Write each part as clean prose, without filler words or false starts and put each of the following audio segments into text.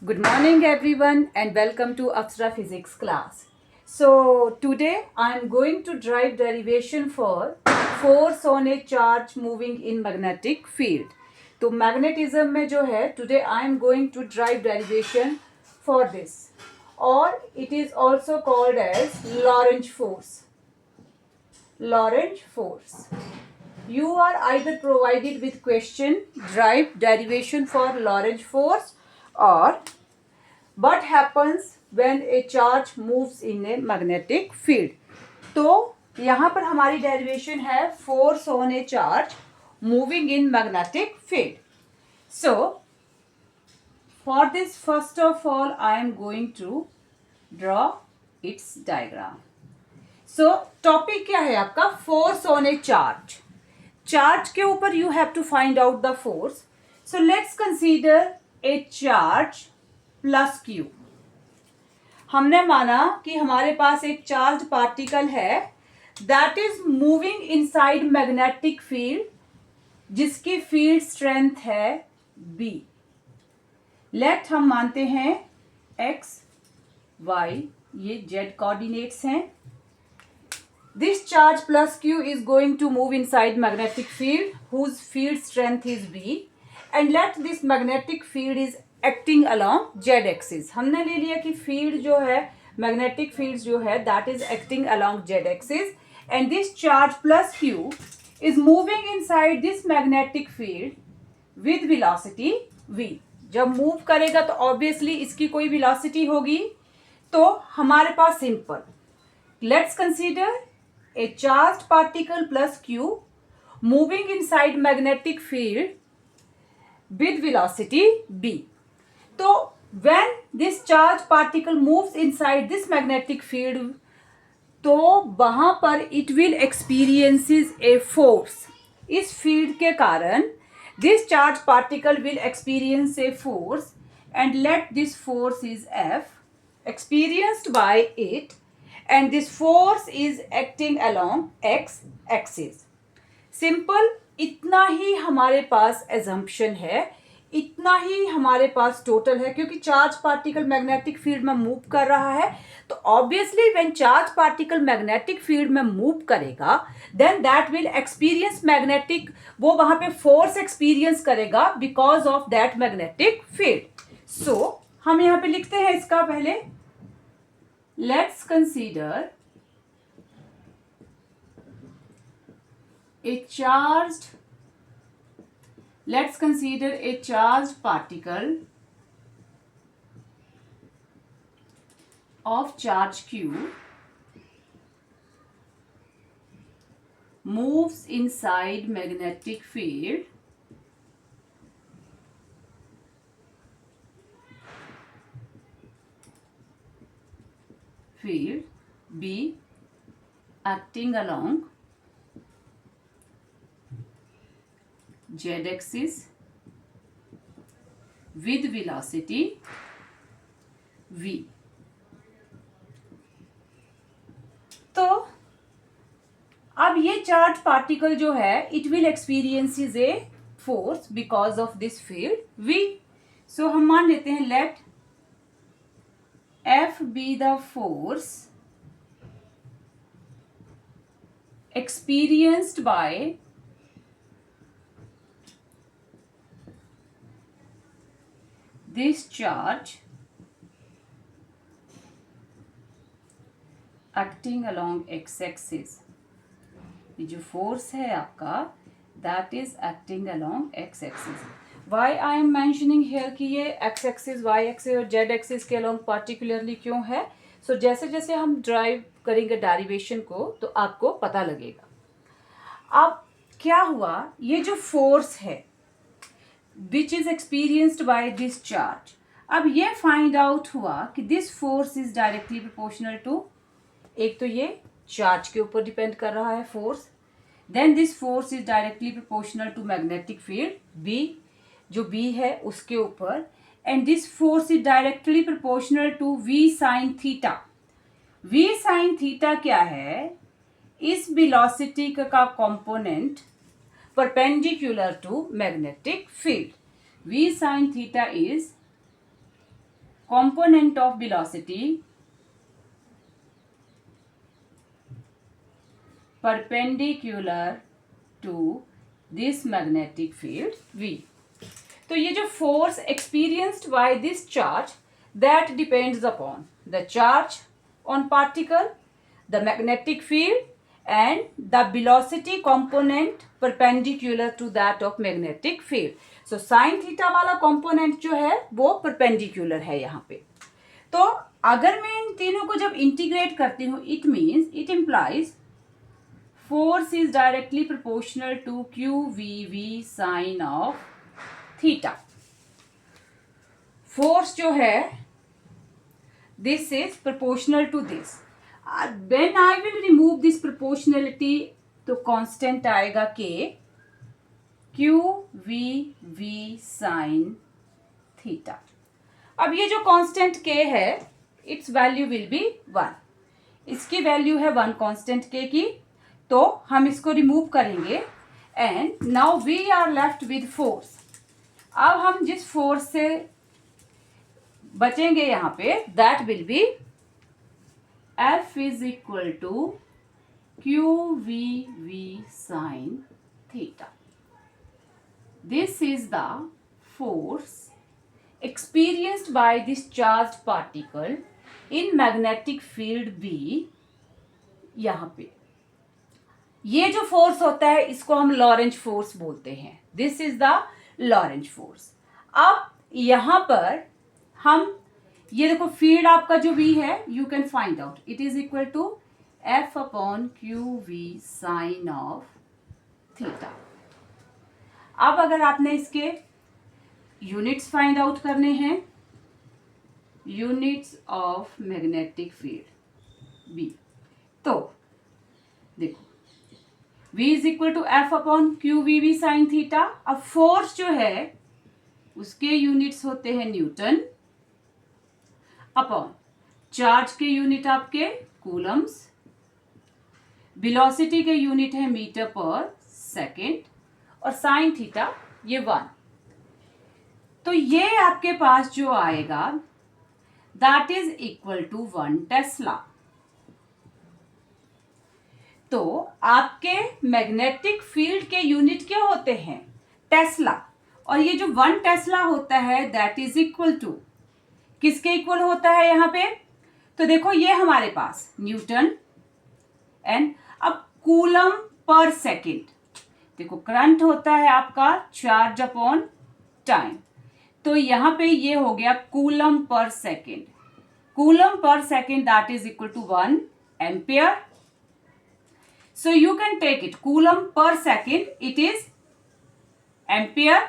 Good morning everyone and welcome to Apsara physics class. So today I am going to derive derivation for force on a charge moving in magnetic field. तो magnetism में जो है today I am going to derive derivation for this, or it is also called as Lorentz force. Lorentz force. You are either provided with question derive derivation for Lorentz force or what happens when a charge moves in a magnetic field. तो यहाँ पर हमारी derivation है force on a charge moving in magnetic field. So for this first of all I am going to draw its diagram. So topic क्या है आपका? Force on a charge. Charge के ऊपर you have to find out the force. So let's consider a charge plus q. हमने माना कि हमारे पास एक चार्ज पार्टिकल है that is moving inside magnetic field जिसकी फील्ड स्ट्रेंथ है बी. लेट हम मानते हैं एक्स वाई, ये जेड कोऑर्डिनेट्स हैं. This charge plus q is going to move inside magnetic field whose field strength is B and let this magnetic field is acting along z axis. हमने ले लिया कि field जो है magnetic field जो है that is acting along z axis and this charge plus q is moving inside this magnetic field with velocity v. जब move करेगा तो ऑब्वियसली इसकी कोई वेलोसिटी होगी. तो हमारे पास simple let's consider a charge particle plus q moving inside magnetic field with velocity b. तो when this charge particle moves inside this magnetic field, तो वहां पर it will experiences a force. इस फील्ड के कारण this charge particle will experience a force and let this force is F experienced by it and this force is acting along x axis. Simple इतना ही हमारे पास assumption है, इतना ही हमारे पास total है. क्योंकि चार्ज पार्टिकल मैग्नेटिक फील्ड में move कर रहा है तो obviously when charge particle magnetic field में मूव करेगा then that will experience magnetic, वो वहां पे फोर्स एक्सपीरियंस करेगा because of that magnetic field. So हम यहां पे लिखते हैं इसका पहले. Let's consider a charged Let's consider a charged particle of charge q moves inside magnetic field B acting along z axis with velocity v. तो अब ये चार्ज पार्टिकल जो है it will experiences a force because of this field v. So हम मान लेते हैं let F be the force experienced by this charge acting along x-axis. ये जो फोर्स है आपका that is acting along x-axis. Why I am mentioning here कि ये x-axis, y-axis और z-axis के along particularly क्यों है? So जैसे जैसे हम ड्राइव करेंगे डेरिवेशन को तो आपको पता लगेगा. अब क्या हुआ, ये जो फोर्स है which is experienced by this charge, अब ये फाइंड आउट हुआ कि this force is directly proportional to, एक तो ये चार्ज के ऊपर डिपेंड कर रहा है force, then this force is directly proportional to magnetic field B, जो बी है उसके ऊपर, and this force is directly proportional to v sine theta. V sine theta क्या है? इस वेलोसिटी का component perpendicular to magnetic field. V sin theta is component of velocity perpendicular to this magnetic field V. तो ये जो force experienced by this charge that depends upon the charge on particle, the magnetic field and the velocity component perpendicular to that of magnetic field. So sin theta वाला component जो है वो perpendicular है यहाँ पे. तो अगर मैं इन तीनों को जब इंटीग्रेट करती हूँ, it means it implies force is directly proportional to QVV sin of theta. Force जो है this is proportional to this. When I will remove this proportionality तो constant आएगा K QVV sin theta. अब ये जो constant K है its value will be 1. इसकी value है 1 constant K की, तो हम इसको रिमूव करेंगे and now we are left with force. अब हम जिस फोर्स से बचेंगे यहाँ पे that will be F is equal to QVV sin theta. This is the force experienced by this charged particle in magnetic field B. यहाँ पे ये जो फोर्स होता है इसको हम लॉरेंज फोर्स बोलते हैं. This is the Lorentz force. अब यहाँ पर हम ये देखो फील्ड आपका जो V है you can find out it is equal to F upon QV sine of theta. अब अगर आपने इसके यूनिट्स फाइंड आउट करने हैं, units of magnetic field B, तो देखो V is equal to F upon QVV sine theta. अब force जो है उसके यूनिट्स होते हैं न्यूटन अपॉन चार्ज के यूनिट आपके कूलम्स, वेलोसिटी के यूनिट है मीटर पर सेकेंड और साइन थीटा ये 1. तो ये आपके पास जो आएगा that is equal to 1 tesla. तो आपके मैग्नेटिक फील्ड के यूनिट क्या होते हैं? टेस्ला. और ये जो 1 टेस्ला होता है दैट इज इक्वल टू किसके इक्वल होता है यहाँ पे? तो देखो ये हमारे पास न्यूटन एंड अब कूलम पर सेकेंड. देखो करंट होता है आपका चार्ज अपॉन टाइम, तो यहाँ पे ये हो गया कूलम पर सेकेंड. कूलम पर second that is equal to 1 ampere. So you can take it coulomb per second, it is ampere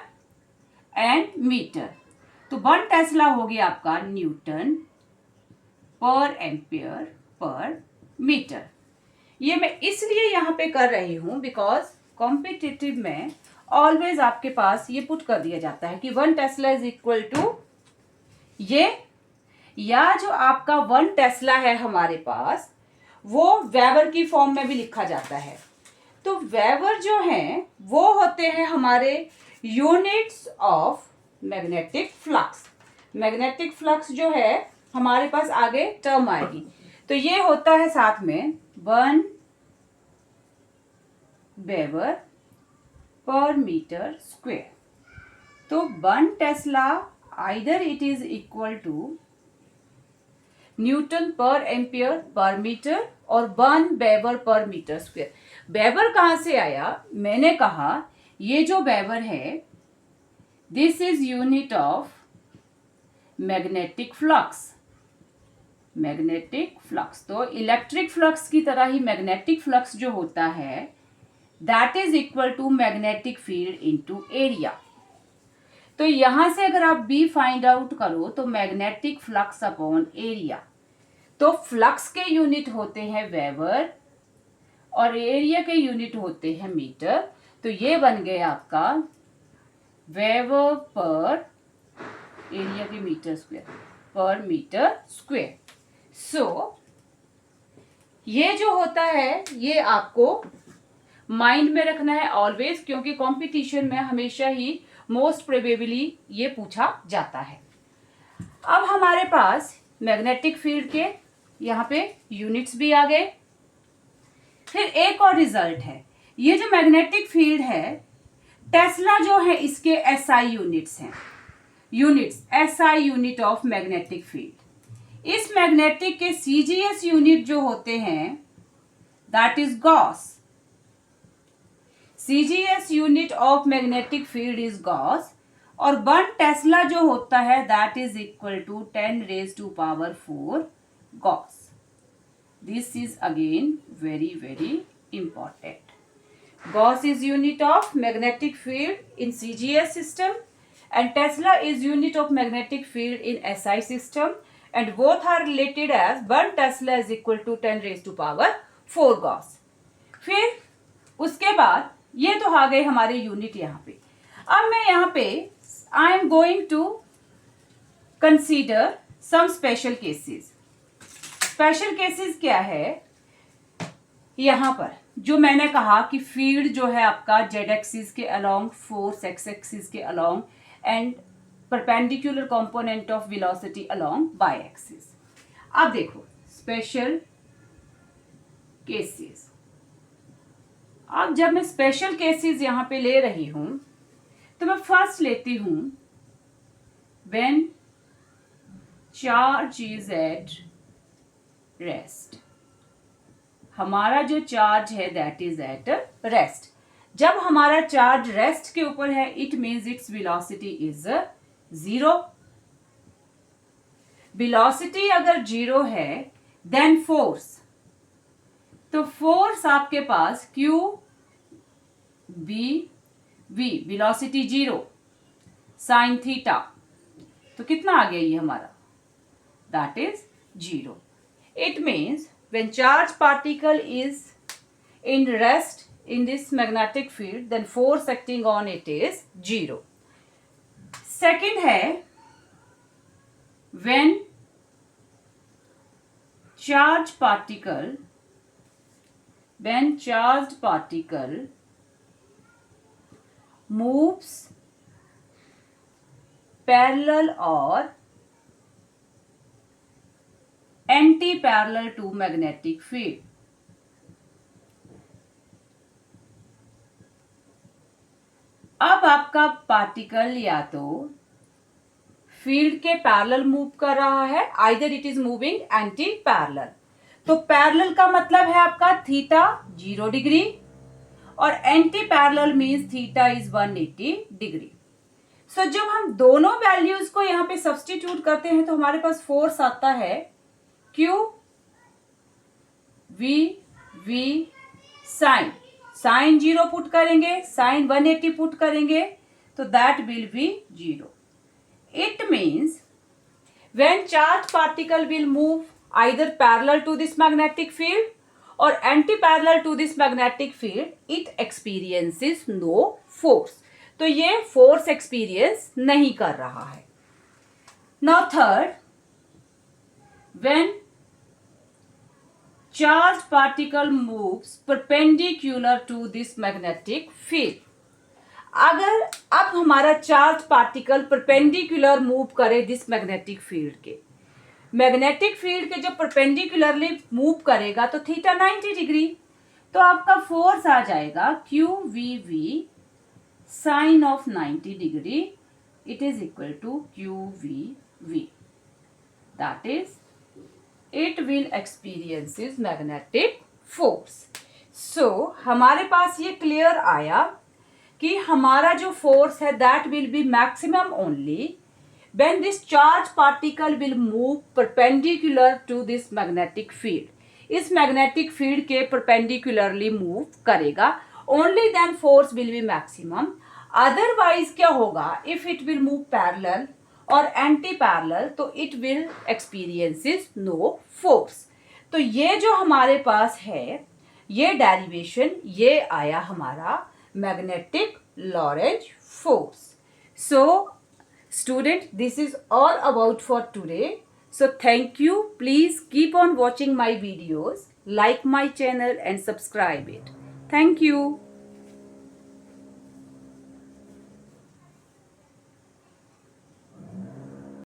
and meter. तो 1 टेस्ला हो गया आपका न्यूटन पर एम्पियर पर मीटर. ये मैं इसलिए यहाँ पे कर रही हूँ बिकॉज कॉम्पिटिटिव में ऑलवेज आपके पास ये पुट कर दिया जाता है कि 1 टेस्ला इज इक्वल टू ये, या जो आपका 1 टेस्ला है हमारे पास वो वेबर की फॉर्म में भी लिखा जाता है. तो वेबर जो हैं वो होते हैं हमारे units of magnetic flux. Magnetic flux जो है हमारे पास आगे टर्म आएगी, तो ये होता है साथ में 1 वेबर पर मीटर स्क्वायर. तो 1 tesla either it is equal to newton पर एम्पियर पर मीटर और 1 वेबर पर मीटर स्क्वायर. वेबर कहाँ से आया? मैंने कहा ये जो वेबर है this is unit of magnetic flux. Magnetic flux तो इलेक्ट्रिक फ्लक्स की तरह ही मैग्नेटिक फ्लक्स जो होता है that is equal to magnetic field into area. तो यहां से अगर आप B फाइंड आउट करो तो मैग्नेटिक फ्लक्स अपॉन एरिया. तो फ्लक्स के यूनिट होते हैं वेबर और एरिया के यूनिट होते हैं मीटर. तो ये बन गया आपका वेबर पर एरिया के मीटर स्क्वायर पर मीटर स्क्वायर. सो ये जो होता है ये आपको माइंड में रखना है ऑलवेज, क्योंकि कंपटीशन में हमेशा ही मोस्ट प्रोबेबली ये पूछा जाता है. अब हमारे पास मैग्नेटिक फील्ड के यहाँ पे यूनिट्स भी आ गए। फिर एक और रिजल्ट है, ये जो मैग्नेटिक फील्ड है, टेस्ला जो है इसके एसआई यूनिट्स हैं, units SI unit of magnetic field. इस मैग्नेटिक के सीजीएस यूनिट जो होते हैं that is gauss. CGS unit of magnetic field is gauss और 1 टेस्ला जो होता है that is equal to 10⁻⁴ gauss. This is again very very important. Gauss is unit of magnetic field in CGS system and Tesla is unit of magnetic field in SI system, and both are related as 1 Tesla is equal to 10⁻⁴ Gauss. फिर उसके बाद ये तो आ गए हमारे unit यहाँ पे। अब मैं यहाँ पे I am going to consider some special cases. Special cases क्या है, यहाँ पर जो मैंने कहा कि फील्ड जो है आपका जेड एक्सिस के अलोंग, फोर्स एक्स एक्सिस के अलोंग and perpendicular component of velocity along y axis. अब देखो स्पेशल केसेस। अब जब मैं स्पेशल केसेस यहाँ पे ले रही हूँ तो मैं फर्स्ट लेती हूँ when charge is at rest. हमारा जो चार्ज है दैट इज एट रेस्ट। जब हमारा चार्ज रेस्ट के ऊपर है it means its velocity is 0। Velocity अगर 0 है देन फोर्स, तो फोर्स आपके पास Q B V, velocity 0 sine theta, तो कितना आ गया ये हमारा, that is 0। It means when charge particle is in rest in this magnetic field, then force acting on it is 0. Second है when charged particle moves parallel or anti parallel to magnetic field. अब आपका particle या तो field के parallel move कर रहा है, either it is moving anti parallel. तो पैरेलल का मतलब है आपका थीटा 0 डिग्री और anti parallel means theta is 180 degree. So जब हम दोनों वैल्यूज को यहाँ पे सब्स्टिट्यूट करते हैं तो हमारे पास फोर्स आता है Q V साइन 0 पुट करेंगे, साइन 180 पुट करेंगे, तो that will be 0। It means when charge particle will move either parallel to this magnetic field और anti parallel to this magnetic field it experiences no force. तो ये force experience नहीं कर रहा है। Now third, when charged particle moves perpendicular to this magnetic field, अगर अब हमारा चार्ज पार्टिकल परपेंडिकुलर मूव करे दिस मैग्नेटिक फील्ड के, मैग्नेटिक फील्ड के जब परपेंडिकुलरली मूव करेगा तो थीटा 90 डिग्री, तो आपका फोर्स आ जाएगा QVV sine of 90 degree, it is equal to QVV, that is it will experiences magnetic force. So हमारे पास ये क्लियर आया कि हमारा जो फोर्स है that will be maximum only when this charge particle will move perpendicular to this magnetic field. इस magnetic field के perpendicularly move करेगा, only then force will be maximum. Otherwise क्या होगा, if it will move parallel और anti parallel तो it will experiences no force. तो ये जो हमारे पास है ये डेरिवेशन, ये आया हमारा magnetic Lorentz force. So student, this is all about for today. So thank you, please keep on watching my videos, like my channel and subscribe it. Thank you.